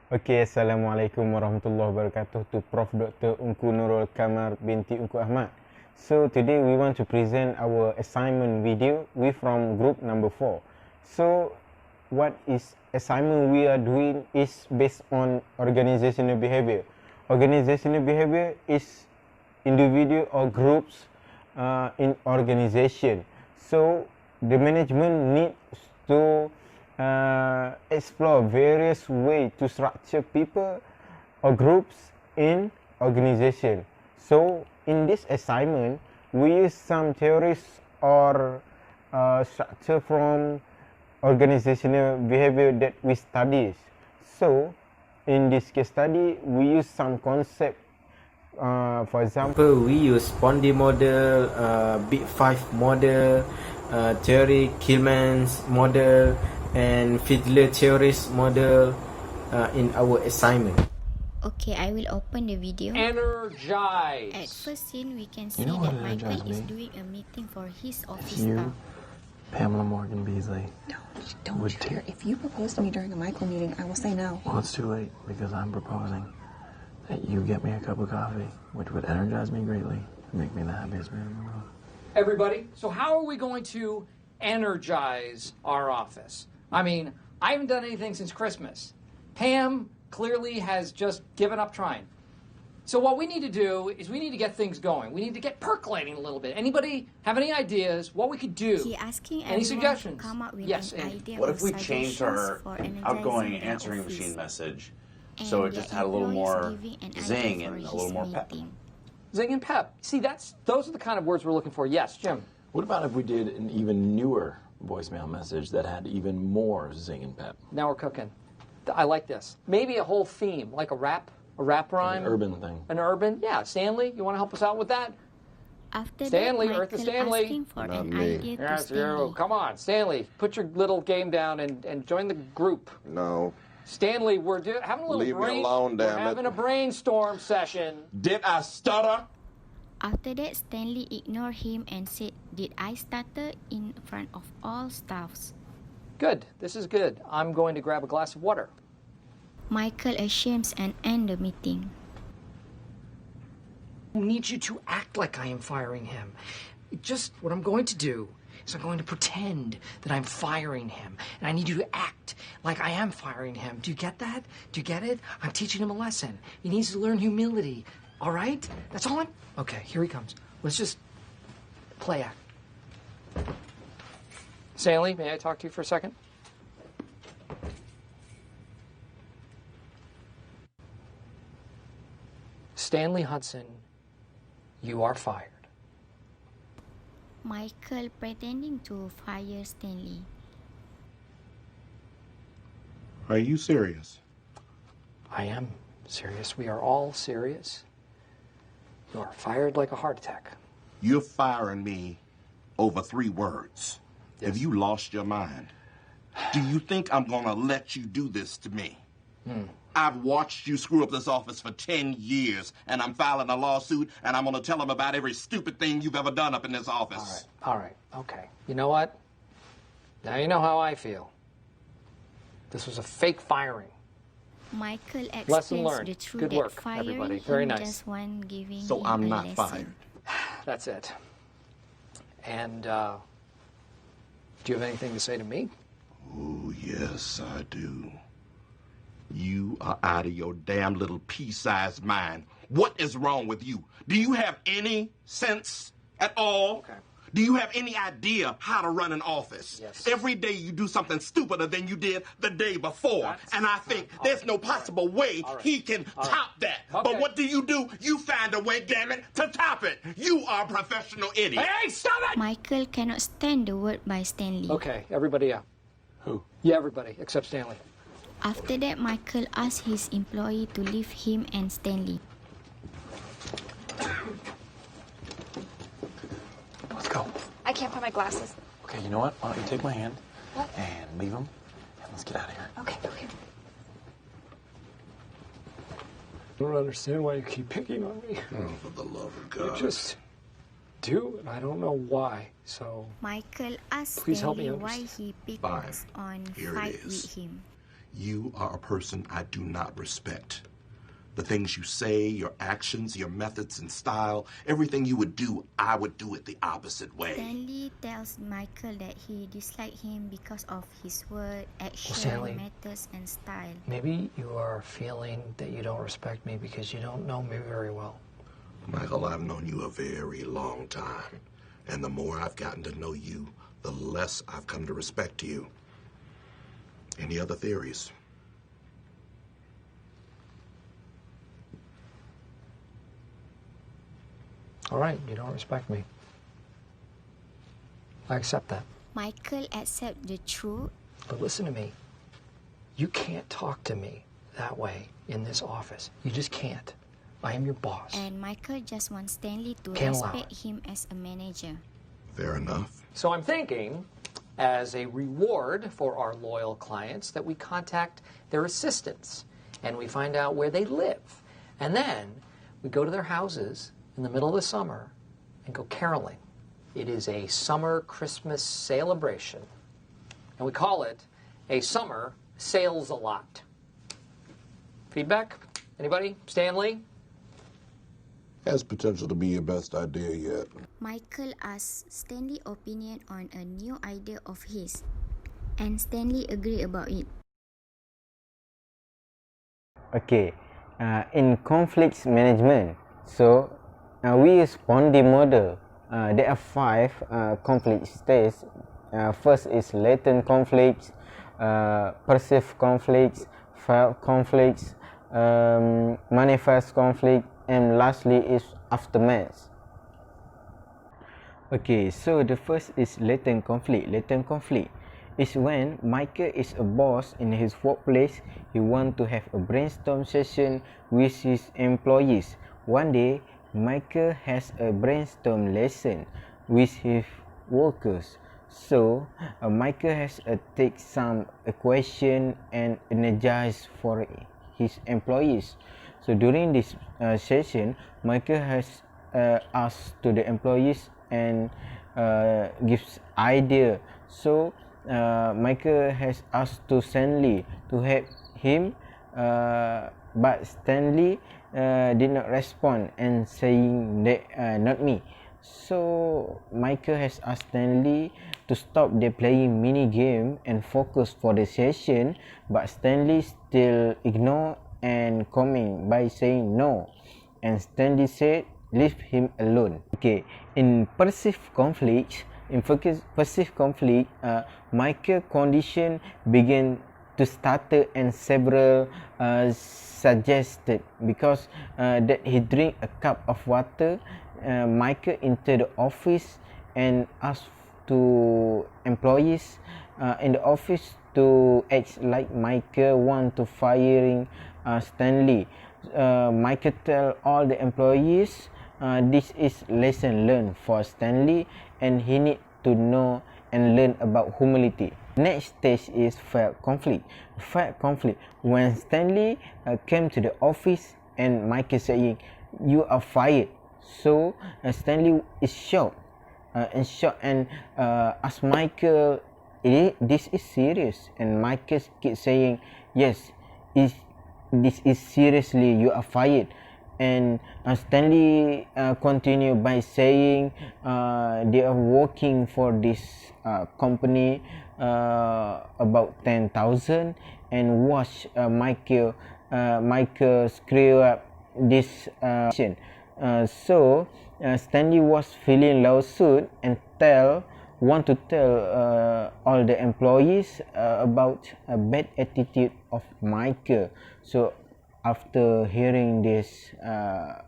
Okey, Assalamualaikum warahmatullahi wabarakatuh to Prof. Dr. Ungku Nurul Kamar binti Ungku Ahmad. So today we want to present our assignment video. We from group number 4. So what is assignment we are doing is based on organizational behavior. Organizational behavior is individual or groups in organization. So the management needs to explore various ways to structure people or groups in organization. So in this assignment, we use some theories or structure from organizational behavior that we study. So in this case study, we use some concept. For example, we use Pondy model, Big Five model, theory Killman's model, and Fiedler theories model in our assignment. Okay, I will open the video. Energize. At first scene, we can see know that what Michael energizes is me? doing a meeting for his office You, staff. Pamela Morgan Beasley. Don't Would share. If you propose to me during a Michael meeting, I will say no. Well, it's too late because I'm proposing that you get me a cup of coffee, which would energize me greatly and make me the happiest man in the world. Everybody, so how are we going to energize our office? I mean, I haven't done anything since Christmas. Pam clearly has just given up trying. So what we need to do is we need to get things going. We need to get percolating a little bit. Anybody have any ideas what we could do? He asking Any everyone suggestions? to come up with Yes, an Andy. idea What or if we changed our suggestions for energizing outgoing their answering office. machine message And so it the just had a little employees more giving an idea zing for and a his little more pep? meeting. Zing and pep. See, those are the kind of words we're looking for. Yes, Jim. What about if we did an even newer voicemail message that had even more zing and pep? Now we're cooking. I like this. Maybe a whole theme, like a rap rhyme. An urban thing. An urban, yeah. Stanley, you want to help us out with that? After Stanley, that, Eartha Michael Stanley. asking for Not an me. idea to Yes, Stanley. you. Come on, Stanley. Put your little game down and join the group. No. Stanley, we're having a little Leave me alone, we're damn it. having a brainstorm session. Did I stutter? After that, Stanley ignored him and said, "Did I stutter in front of all staffs?" Good. This is good. I'm going to grab a glass of water. Michael ashames and end the meeting. I need you to act like I am firing him. Just what I'm going to do is I'm going to pretend that I'm firing him. And I need you to act like I am firing him. Do you get that? Do you get it? I'm teaching him a lesson. He needs to learn humility. All right? That's all I'm... Okay, here he comes. Let's just play act. Stanley, may I talk to you for a second? Stanley Hudson, you are fired. Michael pretending to fire Stanley. Are you serious? I am serious. We are all serious. You are fired like a heart attack. You're firing me over 3 words. Yes. Have you lost your mind? Do you think I'm gonna let you do this to me? I've watched you screw up this office for 10 years, and I'm filing a lawsuit, and I'm gonna tell them about every stupid thing you've ever done up in this office. All right, okay. You know what? Now you know how I feel. This was a fake firing. Michael Lesson explains learned. the truth Good that work, firing everybody. him Very nice. just one giving So him I'm a not lesson. fired. That's it. And, do you have anything to say to me? Oh, yes, I do. You are out of your damn little pea-sized mind. What is wrong with you? Do you have any sense at all? Okay. Do you have any idea how to run an office? Yes. Every day you do something stupider than you did the day before. That's and I think all there's right, no all right, possible way all right, he can all right. top that. Okay. But what do? You find a way, damn it, to top it. You are a professional idiot. Hey, stop it! Michael cannot stand the word by Stanley. Okay, everybody out. Who? Yeah, everybody, except Stanley. After that, Michael asks his employee to leave him and Stanley. Let's go. I can't find my glasses. Okay, you know what? Why don't you take my hand and leave them, and let's get out of here. Okay, okay. I don't understand why you keep picking on me. Oh, for the love of You God. just do, and I don't know why. So, Michael asks Please help me Stanley why understand. he picked Fine. on Here it fight is. with him. You are a person I do not respect. The things you say, your actions, your methods and style, everything you would do, I would do it the opposite way. Stanley tells Michael that he dislikes him because of his word, action, Stanley, methods, and style. Maybe you are feeling that you don't respect me because you don't know me very well. Michael, I've known you a very long time. And the more I've gotten to know you, the less I've come to respect you. Any other theories? All right, you don't respect me. I accept that. Michael accepts the truth. But listen to me. You can't talk to me that way in this office. You just can't. I am your boss. And Michael just wants Stanley to Can't allow respect him as a manager. Fair enough. So I'm thinking, as a reward for our loyal clients, that we contact their assistants and we find out where they live. And then we go to their houses in the middle of the summer and go caroling. It is a summer Christmas celebration. And we call it a summer sales a lot. Feedback? Anybody? Stanley? Has potential to be your best idea yet. Michael asks Stanley's opinion on a new idea of his, and Stanley agrees about it. Okay, in conflicts management, so we use Pondy model. There are 5 conflict stages. First is latent conflicts, perceived conflicts, felt conflicts, manifest conflict, and lastly is aftermath. Okay, so the first is latent conflict. Latent conflict is when Michael is a boss in his workplace. He wants to have a brainstorm session with his employees. One day, Michael has a brainstorm lesson with his workers. So, Michael has take some question and energize for his employees. So during this session, Michael has asked to the employees and gives idea. So Michael has asked to Stanley to help him, but Stanley did not respond and saying that not me. So Michael has asked Stanley to stop the playing mini game and focus for the session, but Stanley still ignore and comment by saying no, and Stanley said leave him alone. Okay, in perceived conflict, Michael condition began to stutter and several suggested because that he drink a cup of water. Michael entered the office and asked to employees in the office to act like Michael want to firing Stanley. Michael tell all the employees this is lesson learned for Stanley and he need to know and learn about humility. Next stage is fair conflict. Fair conflict when Stanley came to the office and Michael saying you are fired. So Stanley is shocked and ask Michael, this is serious, and Michael keeps saying yes, this is seriously, you are fired. And Stanley continue by saying they are working for this company about 10,000 and watch Michael screw up this so Stanley was feeling lawsuit and want to tell all the employees about a bad attitude of Michael. So after hearing this,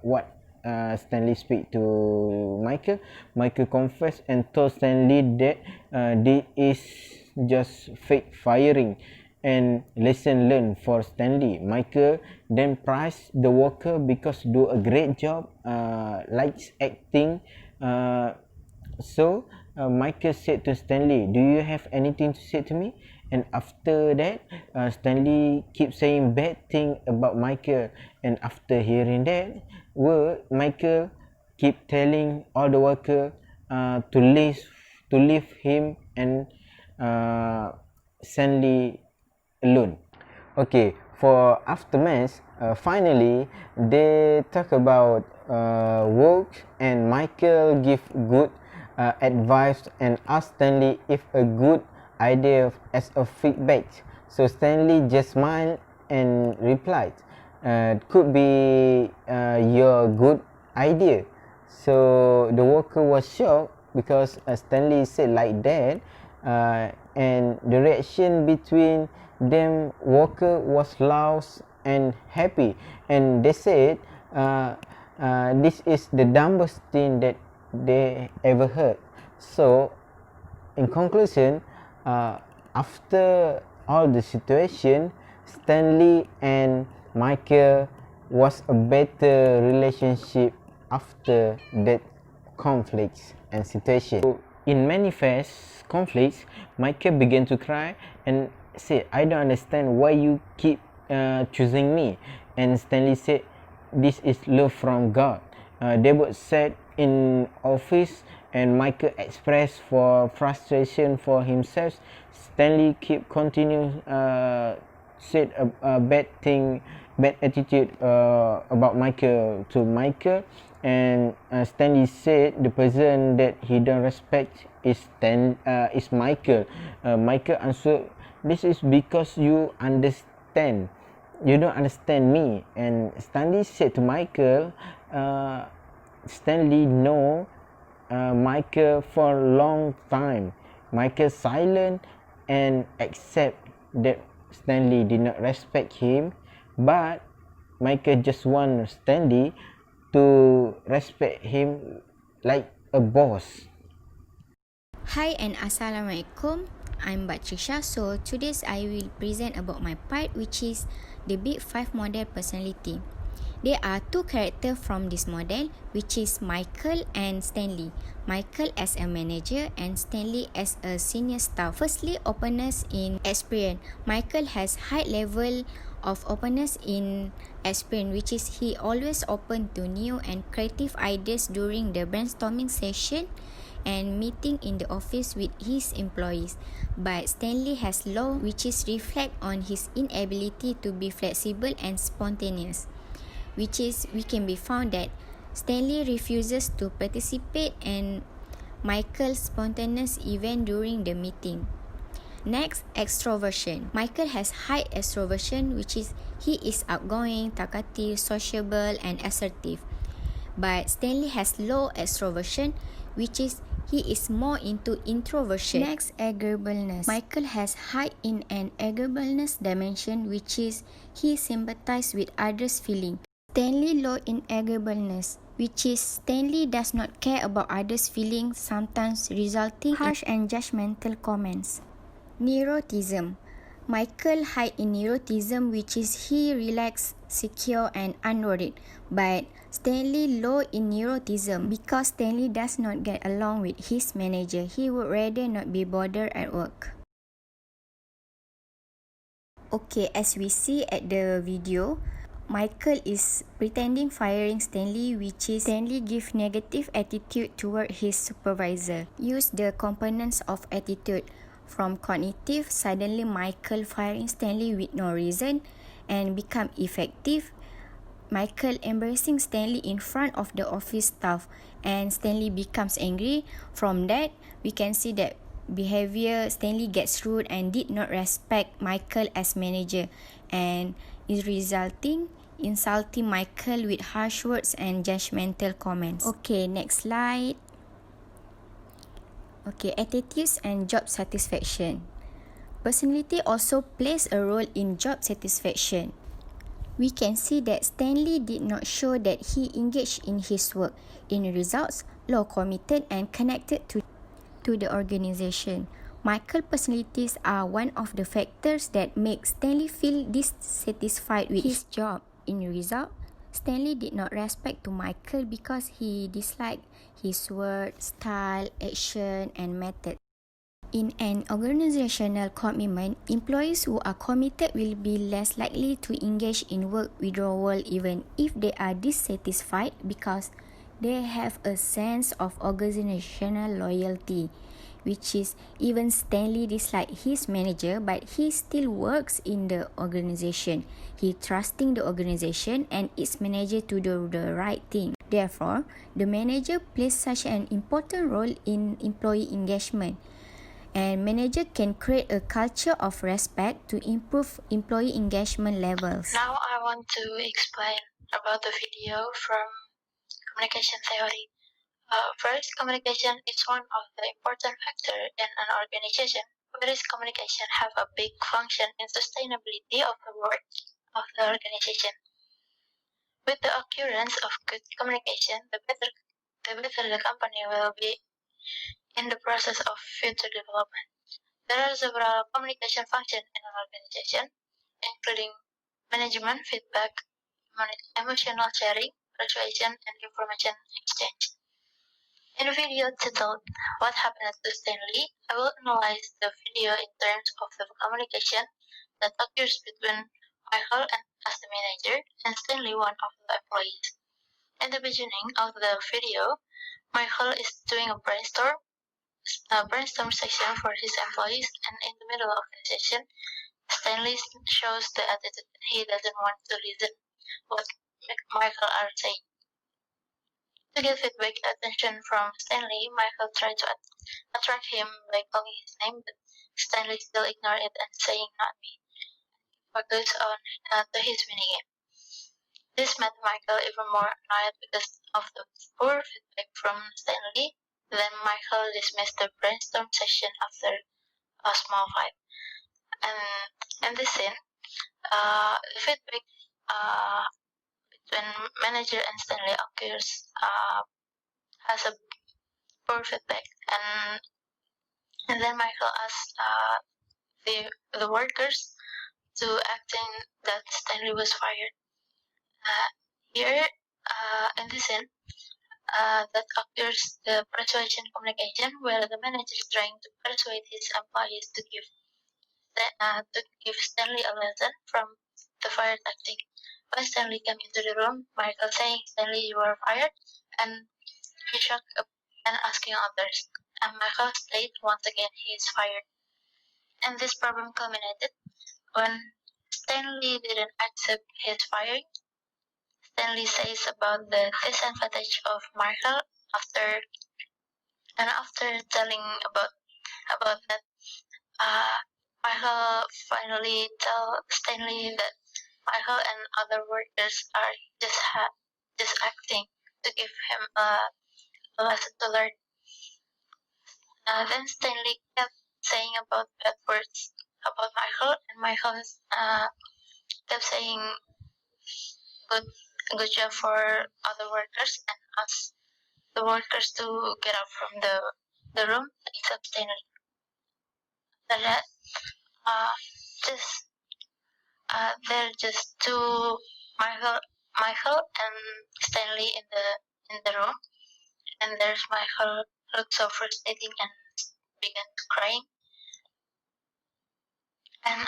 what Stanley speak to Michael confessed and told Stanley that this is just fake firing and lesson learned for Stanley. Michael then praised the worker because do a great job, likes acting. So Michael said to Stanley, do you have anything to say to me? And after that, Stanley keep saying bad thing about Michael. And after hearing that word, Michael keep telling all the worker to leave him and Stanley alone. Okay, for aftermath, finally they talk about work, and Michael give good advice and ask Stanley if a good idea as a feedback. So Stanley just smiled and replied, "Could be your good idea." So the worker was shocked because Stanley said like that, and the reaction between them worker was loud and happy, and they said this is the dumbest thing that they ever heard. So in conclusion, after all the situation, Stanley and Michael was a better relationship after that conflicts and situation. So in many first conflicts, Michael began to cry and said, "I don't understand why you keep choosing me." And Stanley said, "This is love from God." They both sat in office, and Michael expressed for frustration for himself. Stanley keep continue said a bad attitude about Michael to Michael, and Stanley said the person that he don't respect is Michael. Michael answered, "This is because you don't understand me." And Stanley said to Michael, Stanley know Michael for a long time. Michael silent and accept that Stanley did not respect him, but Michael just want Stanley to respect him like a boss. Hi and Assalamualaikum. I'm Batrisha. So today I will present about my part, which is the Big 5 model personality. There are two characters from this model, which is Michael and Stanley. Michael as a manager and Stanley as a senior staff. Firstly, openness in experience. Michael has high level of openness in experience, which is he always open to new and creative ideas during the brainstorming session and meeting in the office with his employees. But Stanley has low, which is reflect on his inability to be flexible and spontaneous, which is we can be found that Stanley refuses to participate and Michael's spontaneous event during the meeting. Next, extroversion. Michael has high extroversion, which is he is outgoing, talkative, sociable and assertive. But Stanley has low extroversion, which is he is more into introversion. Next, agreeableness. Michael has high in an agreeableness dimension, which is he sympathizes with others' feeling. Stanley low in agreeableness, which is Stanley does not care about others' feelings, sometimes resulting in harsh and judgmental comments. Neuroticism. Michael high in neuroticism, which is he relaxed, secure and unworried. But Stanley low in neuroticism because Stanley does not get along with his manager. He would rather not be bothered at work. Okay, as we see at the video, Michael is pretending firing Stanley, which is Stanley give negative attitude toward his supervisor. Use the components of attitude. From cognitive, suddenly Michael firing Stanley with no reason and become effective. Michael embracing Stanley in front of the office staff and Stanley becomes angry. From that, we can see that behavior, Stanley gets rude and did not respect Michael as manager and is resulting insulting Michael with harsh words and judgmental comments. Okay, next slide. Okay, attitudes and job satisfaction. Personality also plays a role in job satisfaction. We can see that Stanley did not show that he engaged in his work. In results, low committed and connected to the organization. Michael personalities are one of the factors that make Stanley feel dissatisfied with his job. In result, Stanley did not respect to Michael because he disliked his word, style, action, and method. In an organizational commitment, employees who are committed will be less likely to engage in work withdrawal even if they are dissatisfied because they have a sense of organizational loyalty. which is even Stanley disliked his manager, but he still works in the organization. He trusting the organization and its manager to do the right thing. Therefore, the manager plays such an important role in employee engagement. And manager can create a culture of respect to improve employee engagement levels. Now I want to explain about the video from communication theory. First, communication is one of the important factors in an organization. Whereas communication have a big function in sustainability of the work of the organization. With the occurrence of good communication, the better the company will be in the process of future development. There are several communication functions in an organization, including management, feedback, emotional sharing, persuasion, and information exchange. In the video titled What Happened to Stanley, I will analyze the video in terms of the communication that occurs between Michael as the manager and Stanley, one of the employees. In the beginning of the video, Michael is doing a brainstorm session for his employees, and in the middle of the session, Stanley shows the attitude that he doesn't want to listen what Michael are saying. To get feedback attention from Stanley, Michael tried to attract him by calling his name, but Stanley still ignored it and saying not me. Focus on to his mini game. This made Michael even more annoyed because of the poor feedback from Stanley. Then Michael dismissed the brainstorm session after a small fight. And in this scene, the feedback between manager and Stanley occurs has a poor feedback, and then Michael asks the workers to acting that Stanley was fired. Here, in this scene, that occurs the persuasion communication, where the manager is trying to persuade his employees to give Stanley a lesson from the fired acting. When Stanley came into the room, Michael saying, "Stanley, you are fired," and he shocked up and asking others. And Michael stated once again he is fired. And this problem culminated when Stanley didn't accept his firing. Stanley says about the disadvantage of Michael after telling about that, Michael finally tell Stanley that Michael and other workers are just acting to give him a lesson to learn. Then Stanley kept saying about bad words about Michael, and Michael kept saying good job for other workers and asked the workers to get out from the room except Stanley. After that, there just two Michael and Stanley in the room, and there's Michael looked so frustrating and began crying and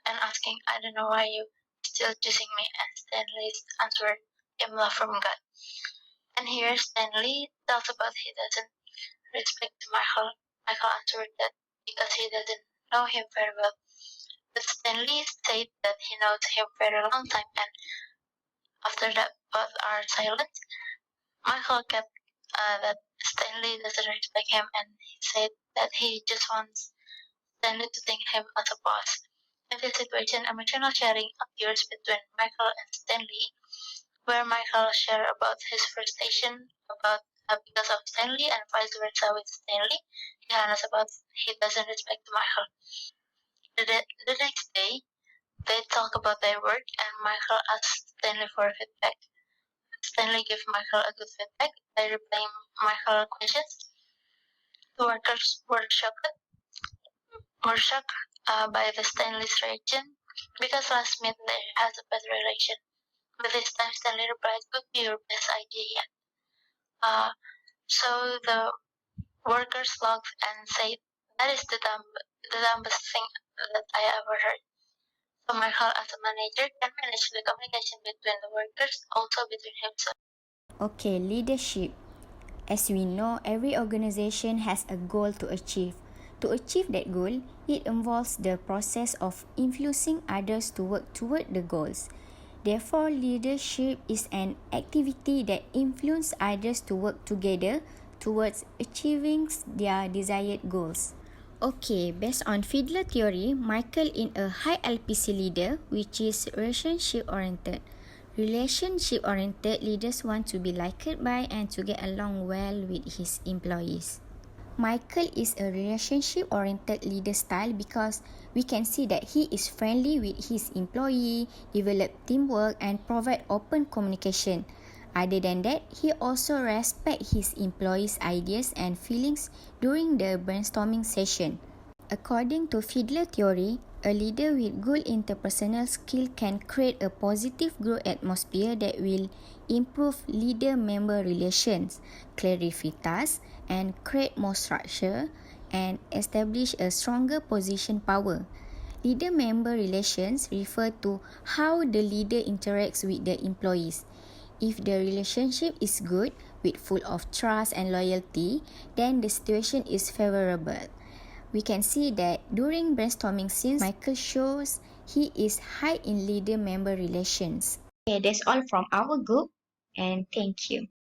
asking, "I don't know why you still choosing me," and Stanley's answer came love from God. And here Stanley tells about he doesn't respect Michael. Michael answered that because he doesn't know him very well. But Stanley said that he knows him very long time, and after that both are silent. Michael kept that Stanley doesn't respect him, and he said that he just wants Stanley to think him as a boss. In this situation, emotional sharing occurs between Michael and Stanley, where Michael shares about his frustration about because of Stanley, and vice versa with Stanley. He honest about he doesn't respect Michael. The next day, they talk about their work, and Michael asks Stanley for feedback. Stanley gives Michael a good feedback by replying Michael's questions. The workers were shocked by the Stanley's reaction, because last minute they had a bad relation. But this time Stanley replied, "Could be your best idea yet." So the workers laughed and said, "That is the dumbest thing that I ever heard." So Michael, as a manager, can manage the communication between the workers, also between himself. Okay, leadership. As we know, every organization has a goal to achieve. To achieve that goal, it involves the process of influencing others to work toward the goals. Therefore, leadership is an activity that influences others to work together towards achieving their desired goals. Okay, based on Fiedler theory, Michael is a high LPC leader which is relationship-oriented. Relationship-oriented leaders want to be liked by and to get along well with his employees. Michael is a relationship-oriented leader style because we can see that he is friendly with his employee, develop teamwork and provide open communication. Other than that, he also respects his employees' ideas and feelings during the brainstorming session. According to Fiedler theory, a leader with good interpersonal skill can create a positive group atmosphere that will improve leader-member relations, clarify tasks, and create more structure and establish a stronger position power. Leader-member relations refer to how the leader interacts with the employees. If the relationship is good, with full of trust and loyalty, then the situation is favorable. We can see that during brainstorming scenes, Michael shows he is high in leader-member relations. Okay, that's all from our group, and thank you.